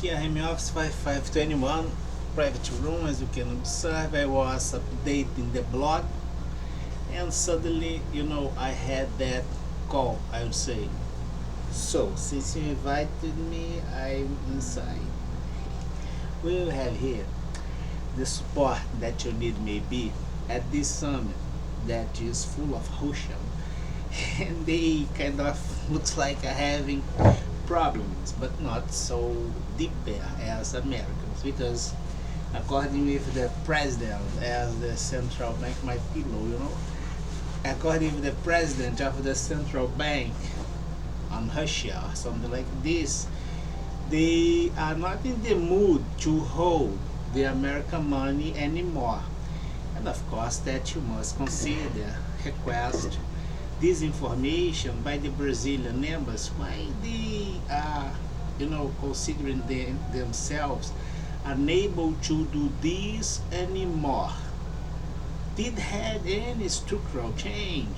Aqui é a RM Office 5521 private room. As you can observe, I was updating the blog and suddenly, I had that call, I would say. So, since you invited me, I'm inside. We will have here the support that you need maybe at this summit that is full of Russian and they kind of looks like having problems, but not so deep there as Americans, because according with the president as the central bank, my pillow, according with the president of the central bank on Russia or something like this, they are not in the mood to hold the American money anymore. And of course that you must consider request this information by the Brazilian embassy, why they are, considering themselves unable to do this anymore. Did have any structural change,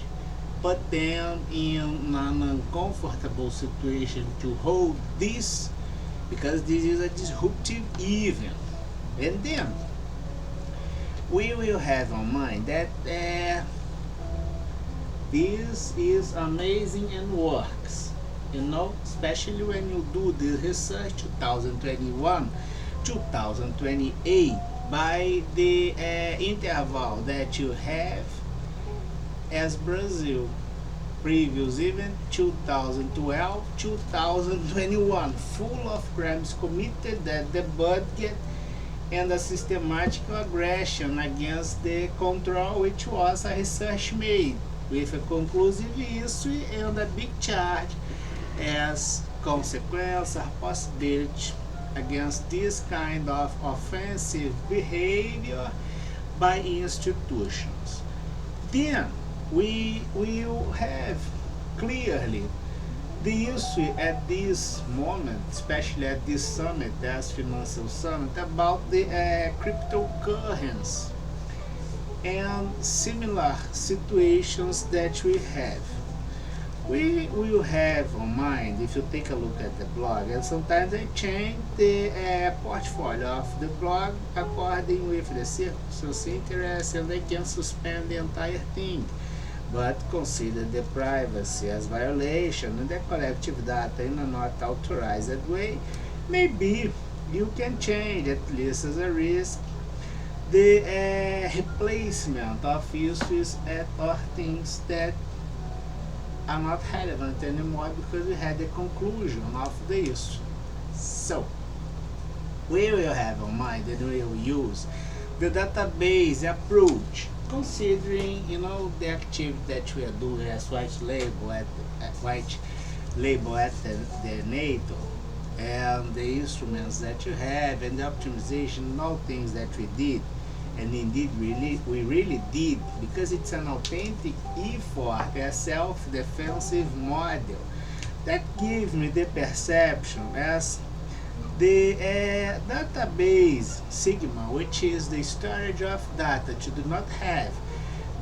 but then in an uncomfortable situation to hold this, because this is a disruptive event. And then we will have on mind that this is amazing and works, especially when you do the research 2021 2028 by the interval that you have as Brazil, previous event 2012 2021, full of crimes committed at the budget and a systematic aggression against the control, which was a research made with a conclusive history and a big charge as consequence or possibility against this kind of offensive behavior by institutions. Then we will have clearly the issue at this moment, especially at this summit, as financial summit, about the cryptocurrency and similar situations that we have. We will have on mind, if you take a look at the blog, and sometimes I change the portfolio of the blog according with the circumstances interest, and I can suspend the entire thing. But consider the privacy as violation and the collective data in a not authorized way. Maybe you can change, at least as a risk, the replacement of issues or things that are not relevant anymore because we had the conclusion of the issue. So we will have in mind that we will use the database approach, considering the activity that we are doing as white label at the NATO, and the instruments that you have, and the optimization and all things that we did. And indeed we really did, because it's an authentic effort, a self-defensive model that gives me the perception as the database Sigma, which is the storage of data, to do not have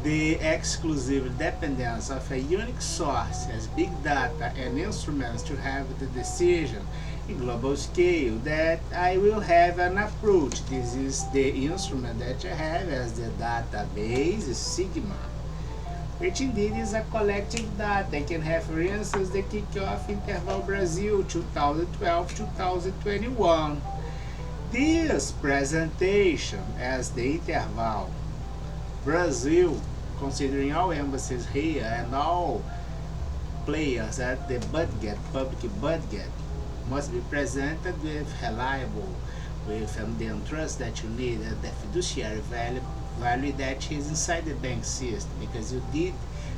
the exclusive dependence of a unique source as big data and instruments to have the decision in global scale, that I will have an approach. This is the instrument that I have as the database Sigma, which indeed is a collective data. I can have, for instance, the kickoff interval Brazil 2012-2021. This presentation as the interval Brazil, considering all embassies here and all players at the budget, public budget, must be presented with reliable, with the trust that you need, the fiduciary value that is inside the bank system, because you did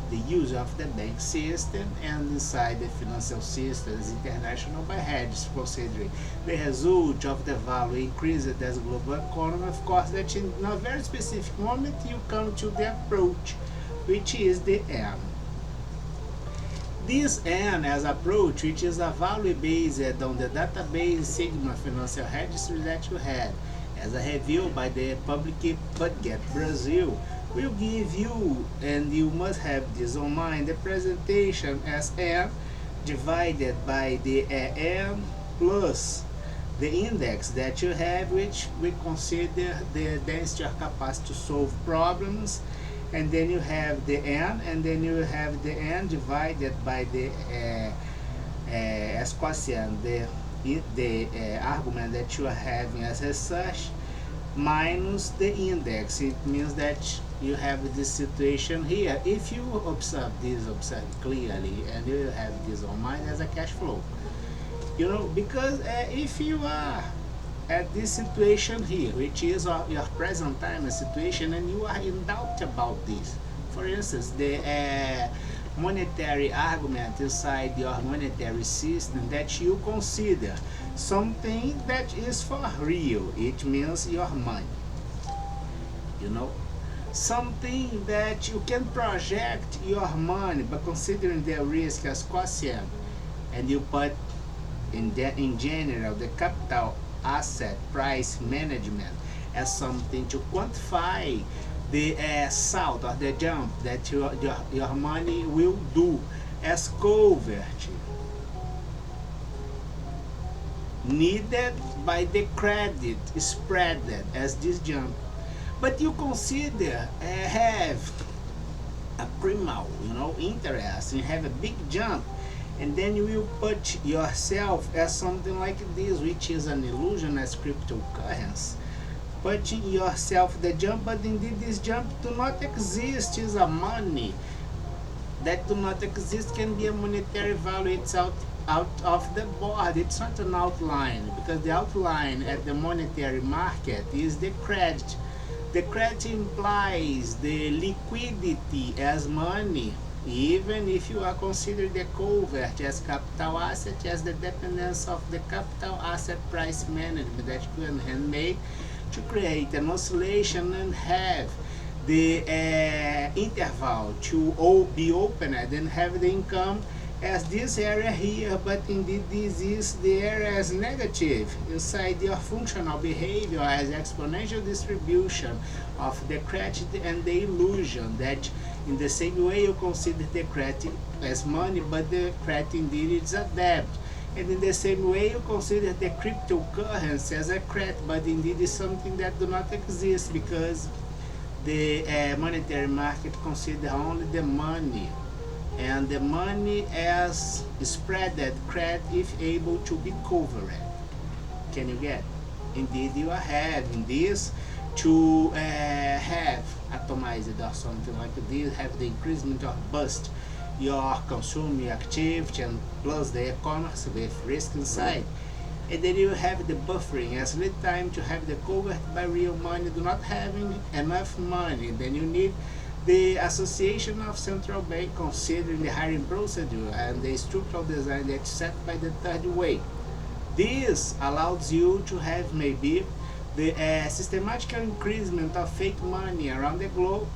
the use of the bank system, and inside the financial system is international by hedges, considering the result of the value increased as global economy. Of course, that in a very specific moment you come to the approach, which is the M. This N as approach, which is a value based on the database Sigma financial registry that you had, as a review by the public budget Brazil, will give you, and you must have this on mind, the presentation as N divided by the M plus the index that you have, which we consider the density or capacity to solve problems, and then you have the n, and then you have the n divided by the as quotient, the argument that you are having as such, minus the index. It means that you have this situation here. If you observe clearly, and you have this on mind as a cash flow, because if you are at this situation here, which is your present time situation, and you are in doubt about this, for instance, the monetary argument inside your monetary system that you consider something that is for real, it means your money, something that you can project your money, but considering the risk as quotient, and you put in general the capital asset price management as something to quantify the salt or the jump that your money will do as coverage needed by the credit spread as this jump. But you consider have a primal interest, you have a big jump, and then you will put yourself as something like this, which is an illusion as cryptocurrency, putting yourself the jump, but indeed this jump do not exist, is a money that do not exist, can be a monetary value, it's out of the board, it's not an outline, because the outline at the monetary market is the credit. The credit implies the liquidity as money, even if you are considering the covert as capital asset, as the dependence of the capital asset price management that you can handmade to create an oscillation and have the interval to be opened and have the income as this area here, but indeed this is the area as negative inside your functional behavior as exponential distribution of the credit, and the illusion that in the same way you consider the credit as money, but the credit indeed is a debt. And in the same way you consider the cryptocurrency as a credit, but indeed is something that do not exist, because the monetary market consider only the money, and the money as spreaded credit if able to be covered. Can you get? Indeed you are having this to have atomized or something like this, have the increasement or bust your consuming activity, and plus the e-commerce with risk inside. And then you have the buffering as lead time to have the covered by real money, do not having enough money. Then you need the association of central bank considering the hiring procedure and the structural design that's set by the third way. This allows you to have maybe the systematic increasement of fake money around the globe,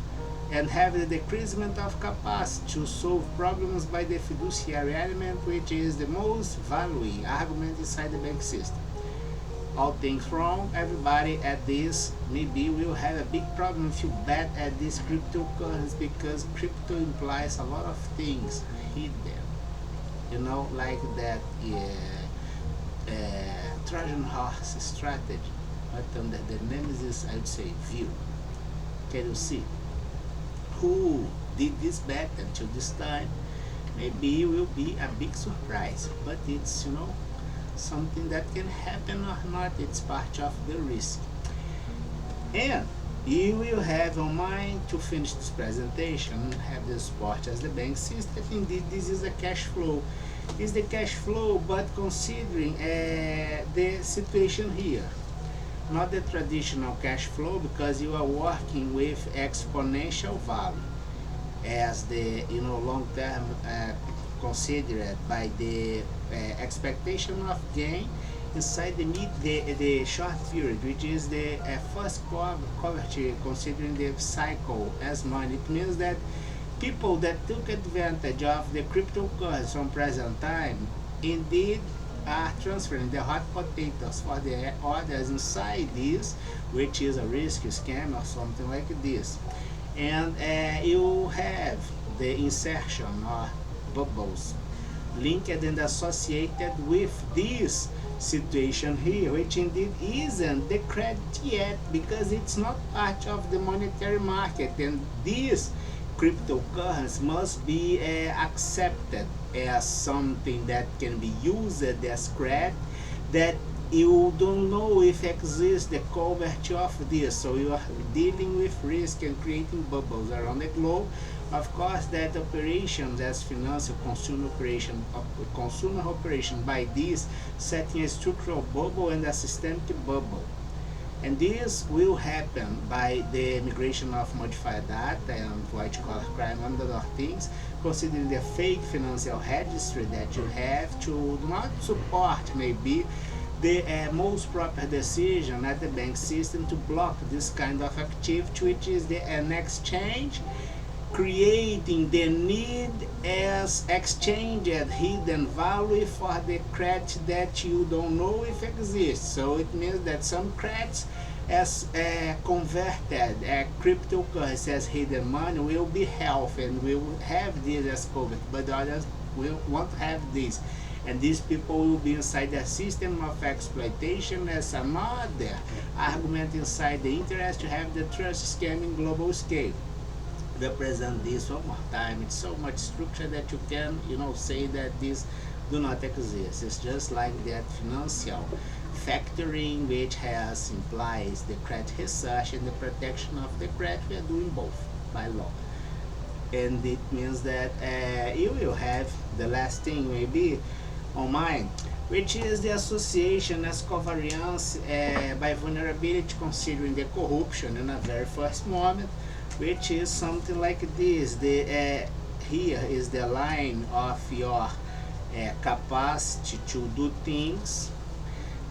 and have the decreasement of capacity to solve problems by the fiduciary element, which is the most valuing argument inside the bank system. All things wrong, everybody at this maybe will have a big problem if you bet at this cryptocurrency, because crypto implies a lot of things hidden, like that Trojan horse strategy, but under the nemesis, I would say, view. Can you see who did this bet until this time? Maybe it will be a big surprise, but it's something that can happen or not, it's part of the risk. And you will have on mind to finish this presentation, have the support as the bank system. Indeed this is a cash flow, is the cash flow, but considering the situation here, not the traditional cash flow, because you are working with exponential value as the long term considered by the expectation of gain inside the short period, which is the first coverage considering the cycle as money. It means that people that took advantage of the cryptocurrency from present time indeed are transferring the hot potatoes for the others inside this, which is a risk scam or something like this. And you have the insertion or bubbles linked and associated with this situation here, which indeed isn't the credit yet, because it's not part of the monetary market, and this cryptocurrency must be accepted as something that can be used as credit, that you don't know if exists the coverage of this, so you are dealing with risk and creating bubbles around the globe. Of course, that operations as financial consumer operation by this setting a structural bubble and a systemic bubble. And this will happen by the migration of modified data and white collar crime and other things, considering the fake financial registry that you have to not support maybe the most proper decision at the bank system to block this kind of activity, which is an exchange, creating the need as exchanged hidden value for the credit that you don't know if exists. So it means that some credits as converted cryptocurrency as hidden money will be healthy and will have this as covered, but others will won't have this. And these people will be inside the system of exploitation as another argument inside the interest to have the trust scamming global scale. Represent this one more time. It's so much structure that you can say that this do not exist. It's just like that financial factoring, which has implies the credit research and the protection of the credit. We are doing both by law, and it means that you will have the last thing maybe on mind, which is the association as covariance by vulnerability, considering the corruption in a very first moment, which is something like this. The here is the line of your capacity to do things.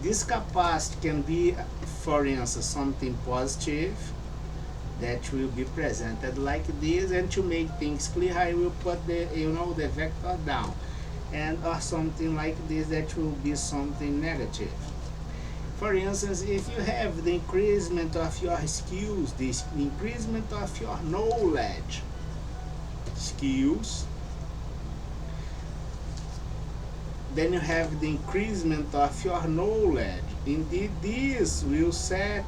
This capacity can be, for instance, something positive that will be presented like this, and to make things clear, I will put the the vector down, and or something like this that will be something negative. For instance, if you have the increasement of your skills, the increasement of your knowledge, skills, then you have the increasement of your knowledge. Indeed, this will set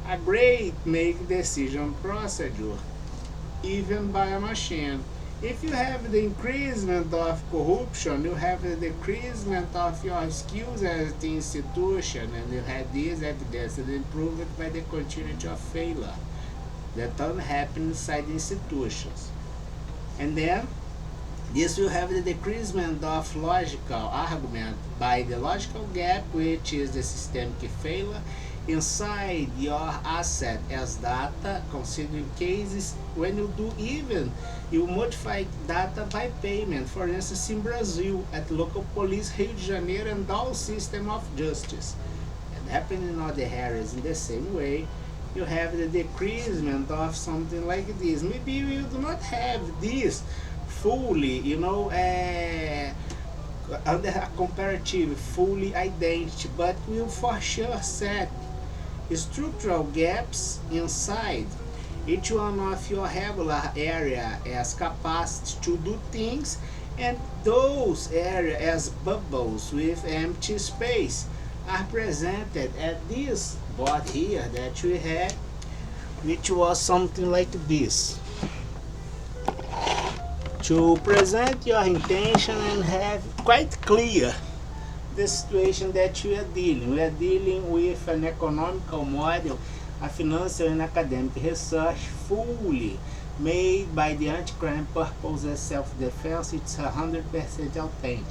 a great make decision procedure, even by a machine. If you have the increasement of corruption, you have the decreasement of your skills as the institution, and you have this evidence and improved by the continuity of failure that don't happen inside institutions. And then this will have the decreasement of logical argument by the logical gap, which is the systemic failure inside your asset as data, considering cases when you do even you modify data by payment. For instance, in Brazil, at local police, Rio de Janeiro, and all system of justice, and happening in other areas in the same way, you have the decreasement of something like this. Maybe you do not have this fully, under a comparative fully identity, but will for sure set structural gaps inside each one of your regular area as capacity to do things, and those areas as bubbles with empty space are presented at this board here that we had, which was something like this, to present your intention and have quite clear the situation that you are dealing. We are dealing with an economical model, a financial and academic research fully made by the anti-crime purpose as self-defense. It's 100% authentic.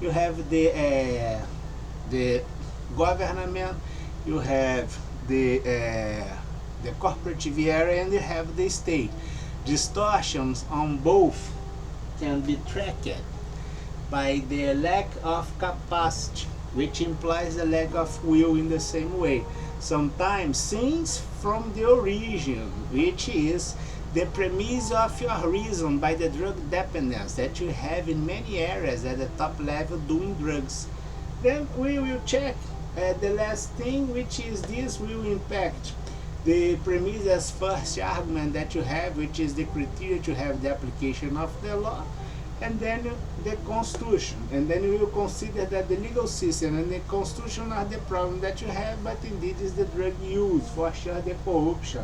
You have the government, you have the corporative area, and you have the state. Distortions on both can be tracked by the lack of capacity, which implies the lack of will in the same way. Sometimes since from the origin, which is the premise of your reason by the drug dependence that you have in many areas at the top level doing drugs. Then we will check the last thing, which is this will impact the premise as first argument that you have, which is the criteria to have the application of the law. and then the Constitution, and then we will consider that the legal system and the Constitution are the problem that you have, but indeed is the drug use, for sure the corruption,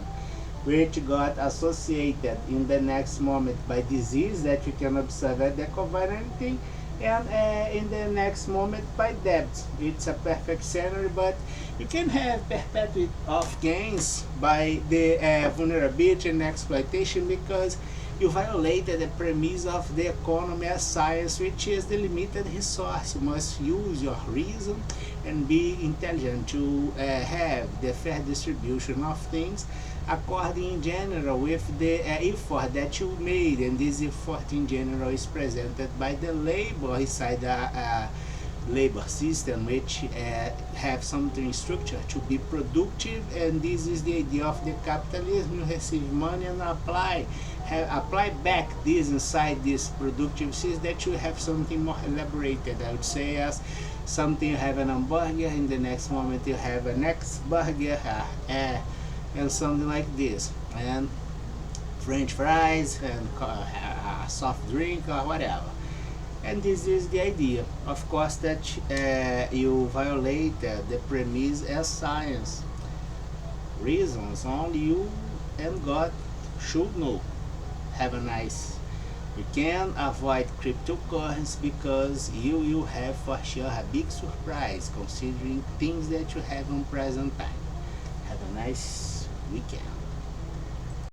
which got associated in the next moment by disease that you can observe at the covenanting, and in the next moment by debt. It's a perfect scenario, but you can have perpetuity of gains by the vulnerability and exploitation, because you violated the premise of the economy as science, which is the limited resource. You must use your reason and be intelligent to have the fair distribution of things according in general with the effort that you made, and this effort in general is presented by the labor inside the labor system, which have something structure to be productive, and this is the idea of the capitalism. You receive money and apply back this inside this productive system, that you have something more elaborated. I would say as something, you have an hamburger, in the next moment you have a next burger, and something like this, and French fries, and a soft drink or whatever. And this is the idea, of course, that you violate the premise as science. Reasons only you and God should know. Have a nice weekend. Avoid cryptocurrency, because you will have for sure a big surprise considering things that you have on present time. Have a nice weekend.